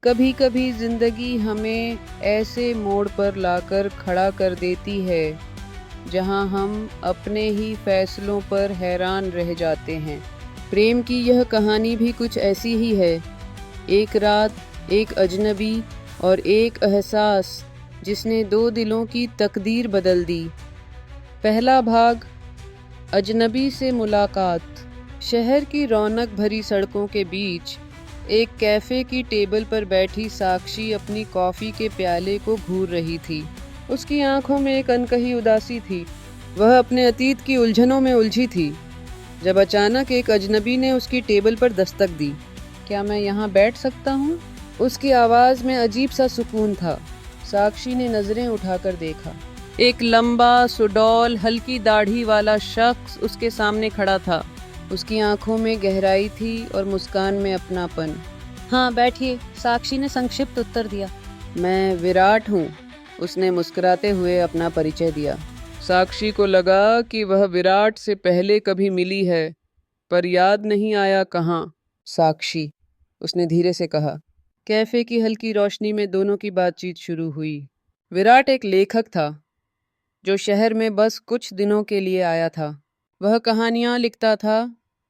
कभी कभी जिंदगी हमें ऐसे मोड़ पर लाकर खड़ा कर देती है जहां हम अपने ही फैसलों पर हैरान रह जाते हैं। प्रेम की यह कहानी भी कुछ ऐसी ही है। एक रात, एक अजनबी और एक एहसास जिसने दो दिलों की तकदीर बदल दी। पहला भाग, अजनबी से मुलाकात। शहर की रौनक भरी सड़कों के बीच एक कैफे की टेबल पर बैठी साक्षी अपनी कॉफी के प्याले को घूर रही थी। उसकी आंखों में एक अनकही उदासी थी। वह अपने अतीत की उलझनों में उलझी थी जब अचानक एक अजनबी ने उसकी टेबल पर दस्तक दी। क्या मैं यहाँ बैठ सकता हूँ? उसकी आवाज़ में अजीब सा सुकून था। साक्षी ने नजरें उठाकर देखा। एक लंबा, सुडौल, हल्की दाढ़ी वाला शख्स उसके सामने खड़ा था। उसकी आंखों में गहराई थी और मुस्कान में अपनापन। हाँ बैठिए, साक्षी ने संक्षिप्त उत्तर दिया। मैं विराट हूँ, उसने मुस्कुराते हुए अपना परिचय दिया। साक्षी को लगा कि वह विराट से पहले कभी मिली है, पर याद नहीं आया कहाँ। साक्षी, उसने धीरे से कहा। कैफे की हल्की रोशनी में दोनों की बातचीत शुरू हुई। विराट एक लेखक था जो शहर में बस कुछ दिनों के लिए आया था। वह कहानियाँ लिखता था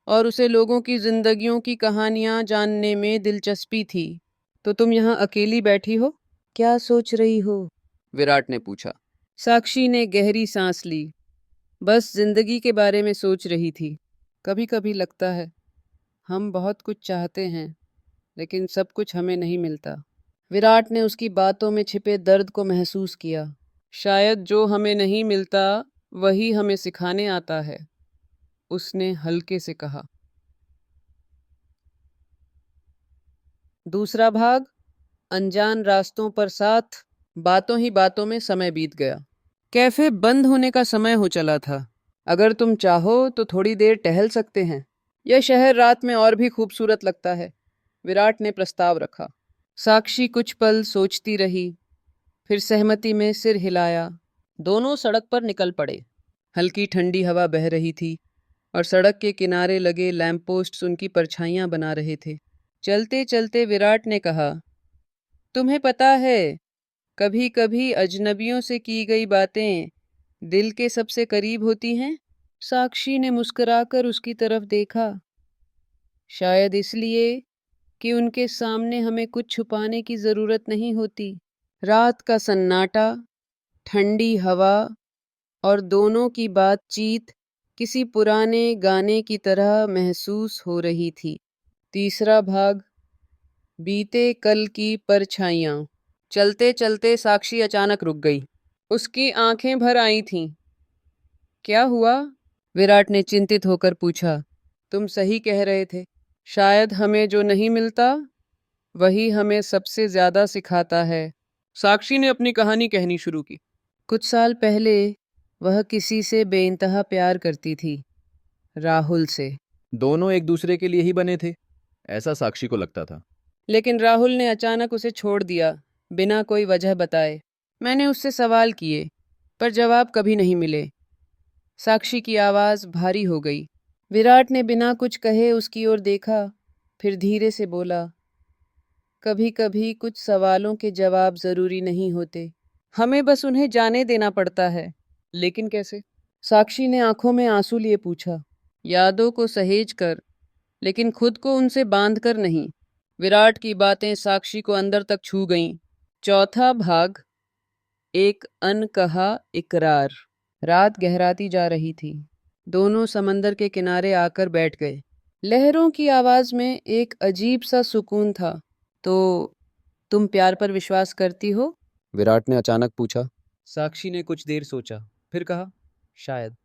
और उसे लोगों की जिंदगियों की कहानियाँ जानने में दिलचस्पी थी। तो तुम यहाँ अकेली बैठी हो? क्या सोच रही हो? विराट ने पूछा। साक्षी ने गहरी सांस ली। बस जिंदगी के बारे में सोच रही थी। कभी कभी लगता है हम बहुत कुछ चाहते हैं, लेकिन सब कुछ हमें नहीं मिलता। विराट ने उसकी बातों में छिपे दर्द को महसूस किया। शायद जो हमें नहीं मिलता वही हमें सिखाने आता है, उसने हल्के से कहा। दूसरा भाग, अनजान रास्तों पर साथ। बातों ही बातों में समय बीत गया। कैफे बंद होने का समय हो चला था। अगर तुम चाहो तो थोड़ी देर टहल सकते हैं। यह शहर रात में और भी खूबसूरत लगता है, विराट ने प्रस्ताव रखा। साक्षी कुछ पल सोचती रही, फिर सहमति में सिर हिलाया। दोनों सड़क पर निकल पड़े। हल्की ठंडी हवा बह रही थी और सड़क के किनारे लगे लैंप पोस्ट उनकी परछाइयां बना रहे थे। चलते चलते विराट ने कहा, तुम्हें पता है, कभी कभी अजनबियों से की गई बातें दिल के सबसे करीब होती हैं। साक्षी ने मुस्कुराकर उसकी तरफ देखा। शायद इसलिए कि उनके सामने हमें कुछ छुपाने की जरूरत नहीं होती। रात का सन्नाटा, ठंडी हवा और दोनों की बातचीत किसी पुराने गाने की तरह महसूस हो रही थी। तीसरा भाग, बीते कल की परछाइयाँ। चलते चलते साक्षी अचानक रुक गई। उसकी आंखें भर आई थीं। क्या हुआ? विराट ने चिंतित होकर पूछा। तुम सही कह रहे थे। शायद हमें जो नहीं मिलता वही हमें सबसे ज्यादा सिखाता है। साक्षी ने अपनी कहानी कहनी शुरू की। कुछ साल पहले वह किसी से बेइंतहा प्यार करती थी, राहुल से। दोनों एक दूसरे के लिए ही बने थे, ऐसा साक्षी को लगता था। लेकिन राहुल ने अचानक उसे छोड़ दिया, बिना कोई वजह बताए। मैंने उससे सवाल किए, पर जवाब कभी नहीं मिले। साक्षी की आवाज भारी हो गई। विराट ने बिना कुछ कहे उसकी ओर देखा, फिर धीरे से बोला, कभी कभी कुछ सवालों के जवाब जरूरी नहीं होते, हमें बस उन्हें जाने देना पड़ता है। लेकिन कैसे? साक्षी ने आंखों में आंसू लिए पूछा। यादों को सहेज कर, लेकिन खुद को उनसे बांध कर नहीं। विराट की बातें साक्षी को अंदर तक छू गईं। चौथा भाग, एक अनकहा इकरार। रात गहराती जा रही थी। दोनों समंदर के किनारे आकर बैठ गए। लहरों की आवाज में एक अजीब सा सुकून था। तो तुम प्यार पर विश्वास करती हो? विराट ने अचानक पूछा। साक्षी ने कुछ देर सोचा, फिर कहा, शायद।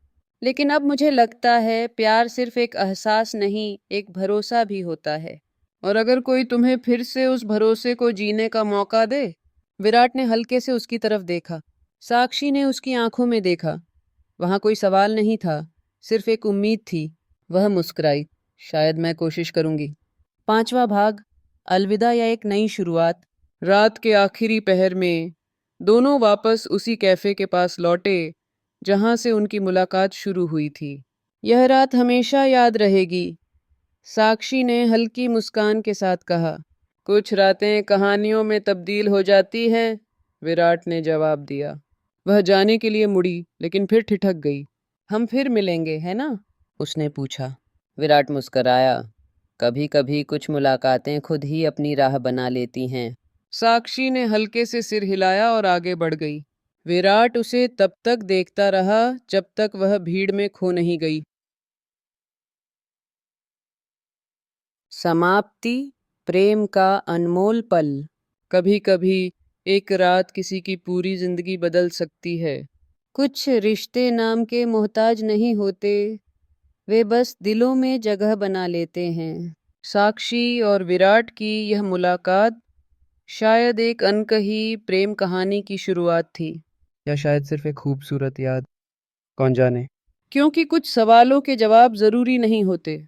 लेकिन अब मुझे लगता है प्यार सिर्फ एक एहसास नहीं, एक भरोसा भी होता है। और अगर कोई तुम्हें फिर से उस भरोसे को जीने का मौका दे। विराट ने हल्के से उसकी तरफ देखा। साक्षी ने उसकी आंखों में देखा। वहां कोई सवाल नहीं था, सिर्फ एक उम्मीद थी। वह मुस्कुराई। शायद मैं कोशिश करूंगी। पांचवा भाग, अलविदा या एक नई शुरुआत। रात के आखिरी पहर में दोनों वापस उसी कैफे के पास लौटे जहां से उनकी मुलाकात शुरू हुई थी। यह रात हमेशा याद रहेगी, साक्षी ने हल्की मुस्कान के साथ कहा। कुछ रातें कहानियों में तब्दील हो जाती हैं, विराट ने जवाब दिया। वह जाने के लिए मुड़ी, लेकिन फिर ठिठक गई। हम फिर मिलेंगे, है ना? उसने पूछा। विराट मुस्कराया। कभी कभी कुछ मुलाकातें खुद ही अपनी राह बना लेती हैं। साक्षी ने हल्के से सिर हिलाया और आगे बढ़ गई। विराट उसे तब तक देखता रहा जब तक वह भीड़ में खो नहीं गई। समाप्ति, प्रेम का अनमोल पल। कभी कभी एक रात किसी की पूरी जिंदगी बदल सकती है। कुछ रिश्ते नाम के मोहताज नहीं होते, वे बस दिलों में जगह बना लेते हैं। साक्षी और विराट की यह मुलाकात शायद एक अनकही प्रेम कहानी की शुरुआत थी, या शायद सिर्फ एक खूबसूरत याद, कौन जाने। क्योंकि कुछ सवालों के जवाब जरूरी नहीं होते,